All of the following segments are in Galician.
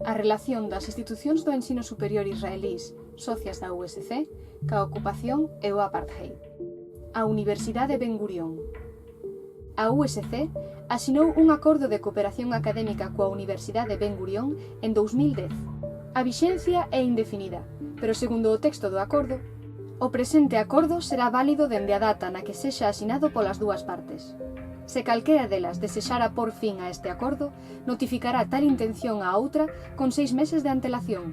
A relación das institucións do ensino superior israelís socias da USC ca ocupación e o apartheid. A Universidade Ben Gurión. A USC asinou un acordo de cooperación académica coa Universidade Ben Gurión en 2010. A vixencia é indefinida, pero segundo o texto do acordo, o presente acordo será válido dende a data na que sexa asinado polas dúas partes. Se calquera delas desexara por fin a este acordo, notificará tal intención á outra con 6 meses de antelación.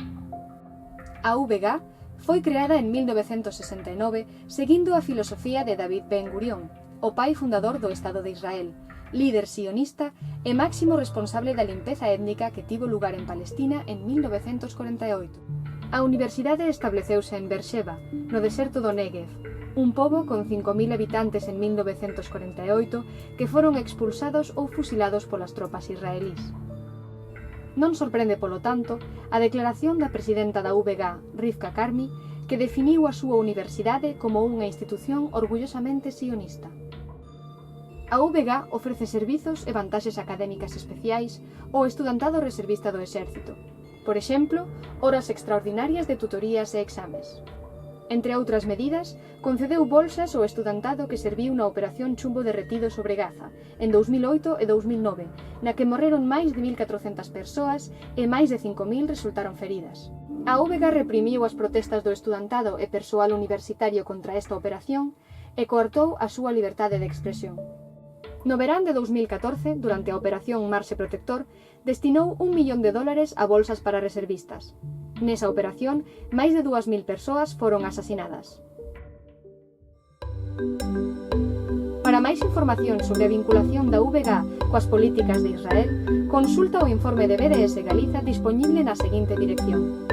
A UVG foi creada en 1969 seguindo a filosofía de David Ben Gurión, o pai fundador do Estado de Israel, líder sionista e máximo responsable da limpeza étnica que tivo lugar en Palestina en 1948. A universidade estableceuse en Beersheba, no deserto do Néguev, un pobo con 5.000 habitantes en 1948 que foron expulsados ou fusilados polas tropas israelís. Non sorprende, polo tanto, a declaración da presidenta da UVG, Rivka Karmi, que definiu a súa universidade como unha institución orgullosamente sionista. A UVG ofrece servizos e vantaxes académicas especiais ao estudantado reservista do exército, por exemplo, horas extraordinarias de tutorías e exames. Entre outras medidas, concedeu bolsas ao estudantado que serviu na Operación Chumbo Derretido sobre Gaza, en 2008 e 2009, na que morreron máis de 1.400 persoas e máis de 5.000 resultaron feridas. A UVG reprimiu as protestas do estudantado e persoal universitario contra esta operación e coartou a súa liberdade de expresión. No verán de 2014, durante a Operación Marxe Protector, destinou $1 millón a bolsas para reservistas. Nesa operación, máis de 2.000 persoas foron asasinadas. Para máis información sobre a vinculación da UVG coas políticas de Israel, consulta o informe de BDS Galiza dispoñible na seguinte dirección.